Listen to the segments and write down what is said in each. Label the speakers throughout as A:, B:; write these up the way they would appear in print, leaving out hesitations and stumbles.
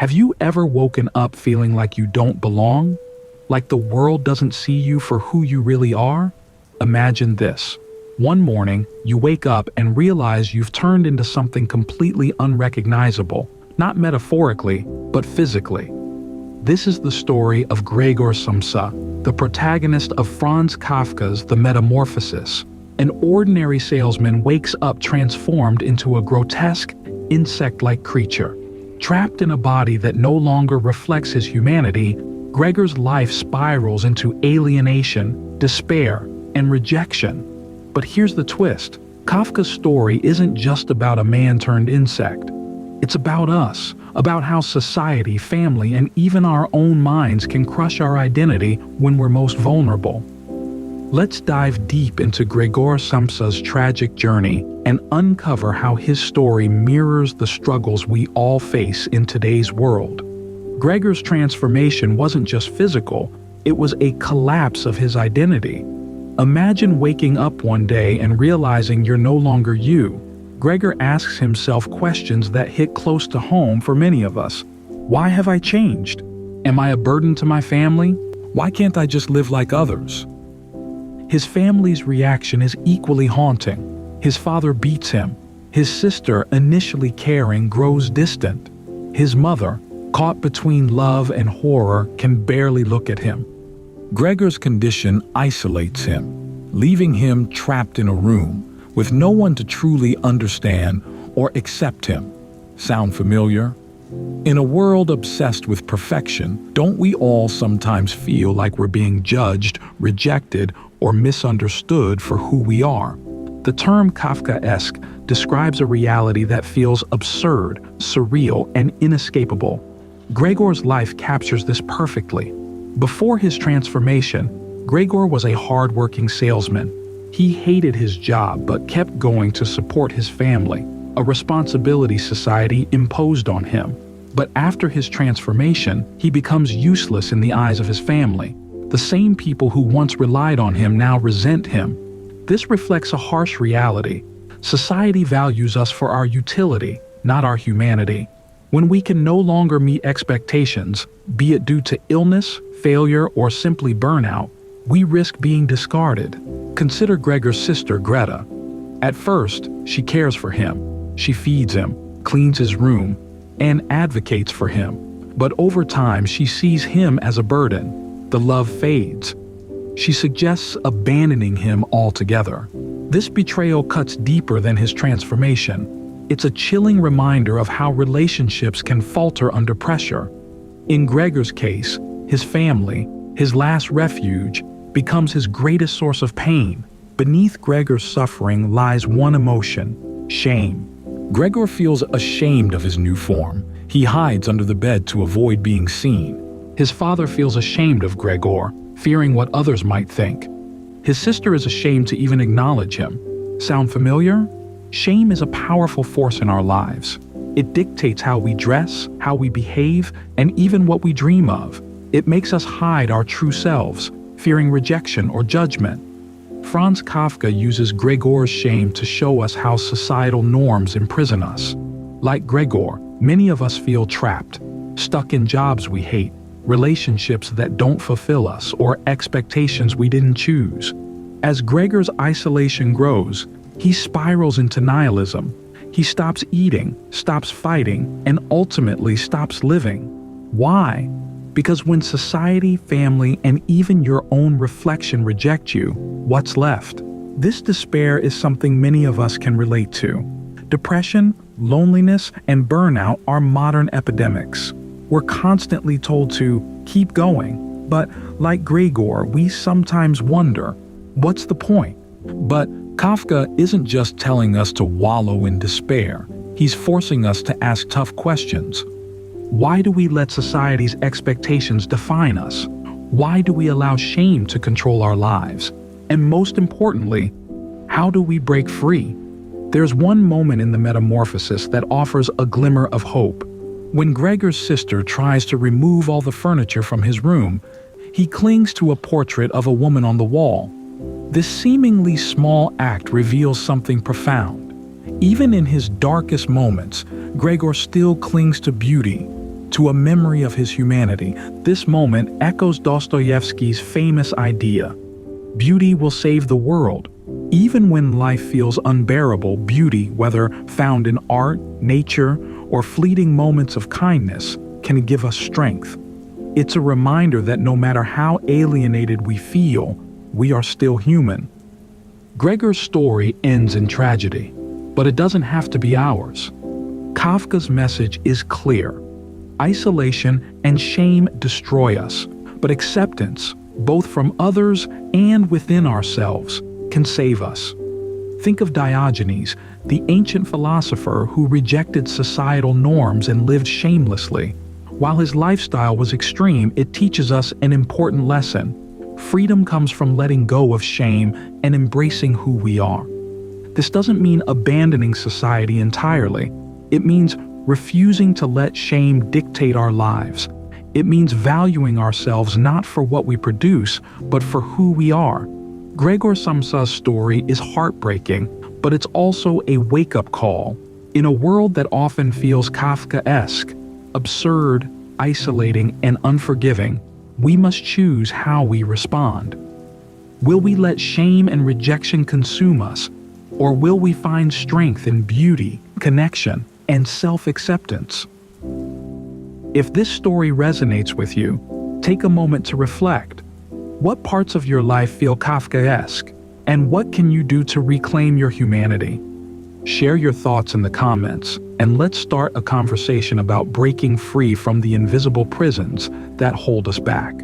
A: Have you ever woken up feeling like you don't belong? Like the world doesn't see you for who you really are? Imagine this. One morning, you wake up and realize you've turned into something completely unrecognizable, not metaphorically, but physically. This is the story of Gregor Samsa, the protagonist of Franz Kafka's The Metamorphosis. An ordinary salesman wakes up transformed into a grotesque, insect-like creature. Trapped in a body that no longer reflects his humanity, Gregor's life spirals into alienation, despair, and rejection. But here's the twist. Kafka's story isn't just about a man turned insect. It's about us, about how society, family, and even our own minds can crush our identity when we're most vulnerable. Let's dive deep into Gregor Samsa's tragic journey and uncover how his story mirrors the struggles we all face in today's world. Gregor's transformation wasn't just physical, it was a collapse of his identity. Imagine waking up one day and realizing you're no longer you. Gregor asks himself questions that hit close to home for many of us. Why have I changed? Am I a burden to my family? Why can't I just live like others? His family's reaction is equally haunting. His father beats him. His sister, initially caring, grows distant. His mother, caught between love and horror, can barely look at him. Gregor's condition isolates him, leaving him trapped in a room with no one to truly understand or accept him. Sound familiar? In a world obsessed with perfection, don't we all sometimes feel like we're being judged, rejected, or misunderstood for who we are? The term Kafkaesque describes a reality that feels absurd, surreal, and inescapable. Gregor's life captures this perfectly. Before his transformation, Gregor was a hard-working salesman. He hated his job but kept going to support his family, a responsibility society imposed on him. But after his transformation, he becomes useless in the eyes of his family. The same people who once relied on him now resent him. This reflects a harsh reality. Society values us for our utility, not our humanity. When we can no longer meet expectations, be it due to illness, failure, or simply burnout, we risk being discarded. Consider Gregor's sister, Greta. At first, she cares for him. She feeds him, cleans his room, and advocates for him. But over time, she sees him as a burden. The love fades. She suggests abandoning him altogether. This betrayal cuts deeper than his transformation. It's a chilling reminder of how relationships can falter under pressure. In Gregor's case, his family, his last refuge, becomes his greatest source of pain. Beneath Gregor's suffering lies one emotion: shame. Gregor feels ashamed of his new form. He hides under the bed to avoid being seen. His father feels ashamed of Gregor, fearing what others might think. His sister is ashamed to even acknowledge him. Sound familiar? Shame is a powerful force in our lives. It dictates how we dress, how we behave, and even what we dream of. It makes us hide our true selves, fearing rejection or judgment. Franz Kafka uses Gregor's shame to show us how societal norms imprison us. Like Gregor, many of us feel trapped, stuck in jobs we hate, relationships that don't fulfill us, or expectations we didn't choose. As Gregor's isolation grows, he spirals into nihilism. He stops eating, stops fighting, and ultimately stops living. Why? Because when society, family, and even your own reflection reject you, what's left? This despair is something many of us can relate to. Depression, loneliness, and burnout are modern epidemics. We're constantly told to keep going, but like Gregor, we sometimes wonder, what's the point? But Kafka isn't just telling us to wallow in despair. He's forcing us to ask tough questions. Why do we let society's expectations define us? Why do we allow shame to control our lives? And most importantly, how do we break free? There's one moment in the Metamorphosis that offers a glimmer of hope. When Gregor's sister tries to remove all the furniture from his room, he clings to a portrait of a woman on the wall. This seemingly small act reveals something profound. Even in his darkest moments, Gregor still clings to beauty. to a memory of his humanity. This moment echoes Dostoevsky's famous idea: beauty will save the world. Even when life feels unbearable, beauty, whether found in art, nature, or fleeting moments of kindness, can give us strength. It's a reminder that no matter how alienated we feel, we are still human. Gregor's story ends in tragedy, but it doesn't have to be ours. Kafka's message is clear. Isolation and shame destroy us, but acceptance, both from others and within ourselves, can save us. Think of Diogenes, the ancient philosopher who rejected societal norms and lived shamelessly. While his lifestyle was extreme, it teaches us an important lesson. Freedom comes from letting go of shame and embracing who we are. This doesn't mean abandoning society entirely. It means refusing to let shame dictate our lives. It means valuing ourselves not for what we produce, but for who we are. Gregor Samsa's story is heartbreaking, but it's also a wake-up call. In a world that often feels Kafkaesque, absurd, isolating, and unforgiving, we must choose how we respond. Will we let shame and rejection consume us, or will we find strength in beauty, connection, and self-acceptance? If this story resonates with you, take a moment to reflect. What parts of your life feel Kafkaesque, and what can you do to reclaim your humanity? Share your thoughts in the comments, and let's start a conversation about breaking free from the invisible prisons that hold us back.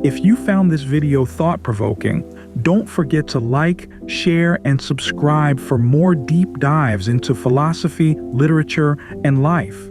A: If you found this video thought-provoking, don't forget to like, share, and subscribe for more deep dives into philosophy, literature, and life.